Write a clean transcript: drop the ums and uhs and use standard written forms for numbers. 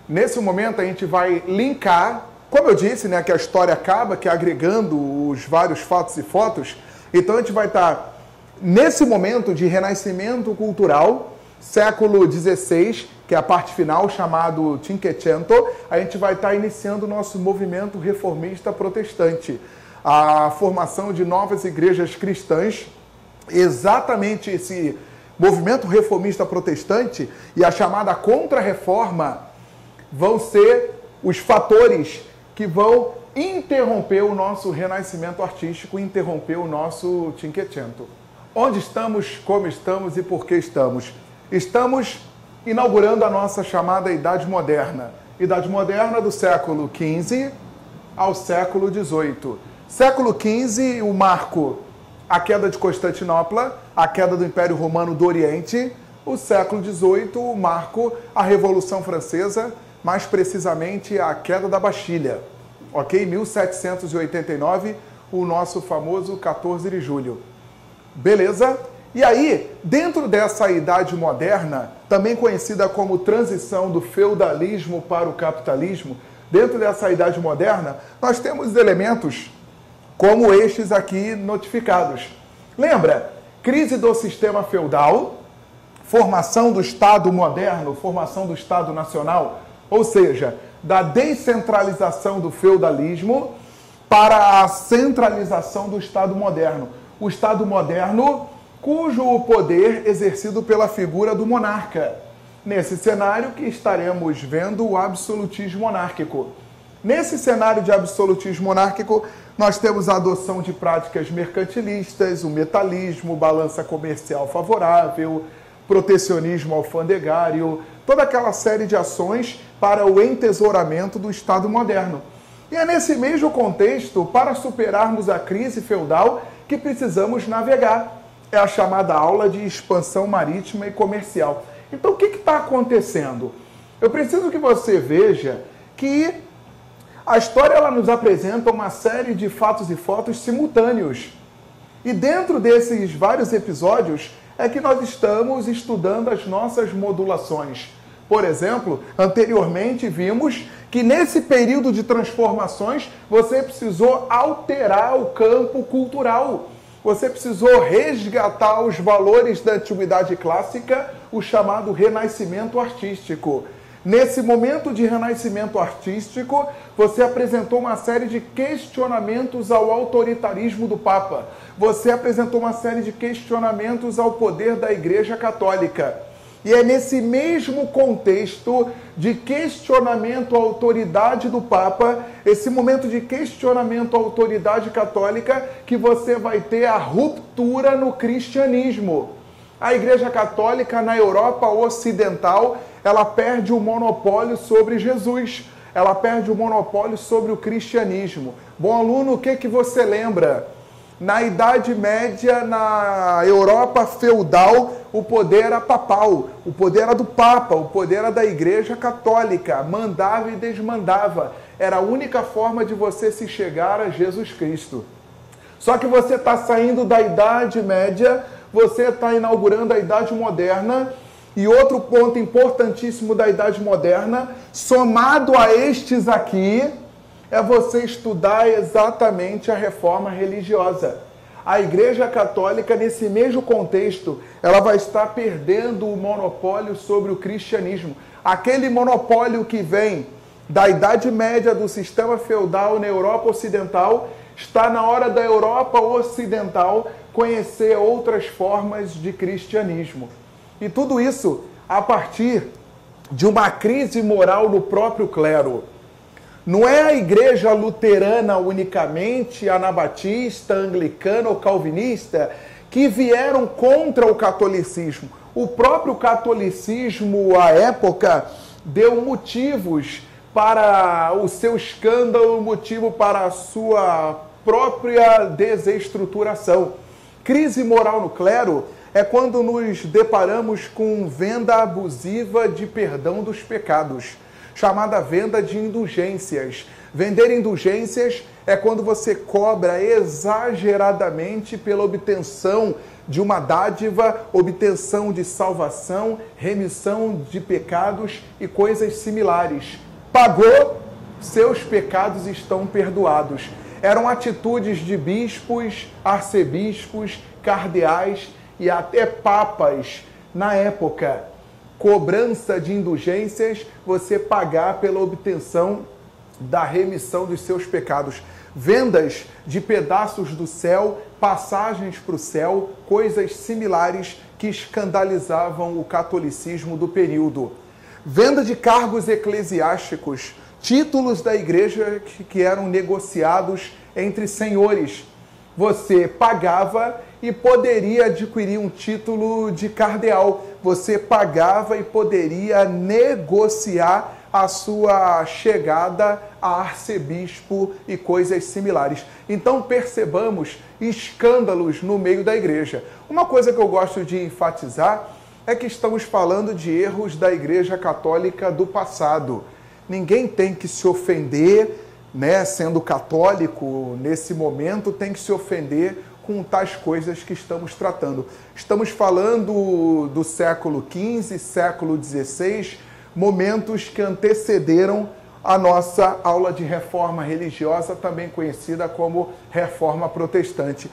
Nesse momento a gente vai linkar, como eu disse, né, que a história acaba, que é agregando os vários fatos e fotos. Então a gente vai estar nesse momento de renascimento cultural, século XVI, que é a parte final, chamado Cinquecento. A gente vai estar iniciando o nosso movimento reformista protestante, a formação de novas igrejas cristãs. Exatamente esse movimento reformista protestante e a chamada contra-reforma vão ser os fatores que vão interromper o nosso renascimento artístico, interromper o nosso Cinquecento. Onde estamos, como estamos e por que estamos? Estamos inaugurando a nossa chamada Idade Moderna. Idade Moderna do século XV ao século XVIII. Século XV, o marco, a queda de Constantinopla, a queda do Império Romano do Oriente. O século XVIII, o marco, a Revolução Francesa, mais precisamente a queda da Bastilha. Ok? 1789, o nosso famoso 14 de julho. Beleza? E aí, dentro dessa Idade Moderna, também conhecida como transição do feudalismo para o capitalismo, dentro dessa Idade Moderna, nós temos elementos como estes aqui notificados. Lembra? Crise do sistema feudal, formação do Estado moderno, formação do Estado nacional, ou seja, da descentralização do feudalismo para a centralização do Estado moderno. O Estado moderno, cujo poder exercido pela figura do monarca. Nesse cenário que estaremos vendo o absolutismo monárquico. Nesse cenário de absolutismo monárquico, nós temos a adoção de práticas mercantilistas, o metalismo, balança comercial favorável, protecionismo alfandegário, toda aquela série de ações para o entesouramento do Estado moderno. E é nesse mesmo contexto, para superarmos a crise feudal, que precisamos navegar. É a chamada aula de expansão marítima e comercial. Então, o que está acontecendo? Eu preciso que você veja que a história ela nos apresenta uma série de fatos e fotos simultâneos. E dentro desses vários episódios é que nós estamos estudando as nossas modulações. Por exemplo, anteriormente vimos que nesse período de transformações você precisou alterar o campo cultural. Você precisou resgatar os valores da antiguidade clássica, o chamado renascimento artístico. Nesse momento de renascimento artístico, você apresentou uma série de questionamentos ao autoritarismo do Papa. Você apresentou uma série de questionamentos ao poder da Igreja Católica. E é nesse mesmo contexto de questionamento à autoridade do Papa, esse momento de questionamento à autoridade católica, que você vai ter a ruptura no cristianismo. A Igreja Católica na Europa Ocidental, ela perde o monopólio sobre Jesus. Ela perde o monopólio sobre o cristianismo. Bom aluno, o que você lembra? Na Idade Média, na Europa feudal, o poder era papal, o poder era do Papa, o poder era da Igreja Católica, mandava e desmandava. Era a única forma de você se chegar a Jesus Cristo. Só que você está saindo da Idade Média, você está inaugurando a Idade Moderna, e outro ponto importantíssimo da Idade Moderna, somado a estes aqui, é você estudar exatamente a reforma religiosa. A Igreja Católica, nesse mesmo contexto, ela vai estar perdendo o monopólio sobre o cristianismo. Aquele monopólio que vem da Idade Média, do sistema feudal na Europa Ocidental, está na hora da Europa Ocidental conhecer outras formas de cristianismo. E tudo isso a partir de uma crise moral no próprio clero. Não é a igreja luterana unicamente, anabatista, anglicana ou calvinista, que vieram contra o catolicismo. O próprio catolicismo, à época, deu motivos para o seu escândalo, motivo para a sua própria desestruturação. Crise moral no clero é quando nos deparamos com venda abusiva de perdão dos pecados, chamada venda de indulgências. Vender indulgências é quando você cobra exageradamente pela obtenção de uma dádiva, obtenção de salvação, remissão de pecados e coisas similares. Pagou, seus pecados estão perdoados. Eram atitudes de bispos, arcebispos, cardeais e até papas na época. Cobrança de indulgências, você pagar pela obtenção da remissão dos seus pecados. Vendas de pedaços do céu, passagens para o céu, coisas similares que escandalizavam o catolicismo do período. Venda de cargos eclesiásticos, títulos da igreja que eram negociados entre senhores. Você pagava e poderia adquirir um título de cardeal. Você pagava e poderia negociar a sua chegada a arcebispo e coisas similares. Então percebamos escândalos no meio da igreja. Uma coisa que eu gosto de enfatizar é que estamos falando de erros da Igreja Católica do passado. Ninguém tem que se ofender, né, sendo católico nesse momento, tem que se ofender com tais coisas que estamos tratando. Estamos falando do século XV, século XVI, momentos que antecederam a nossa aula de reforma religiosa, também conhecida como reforma protestante.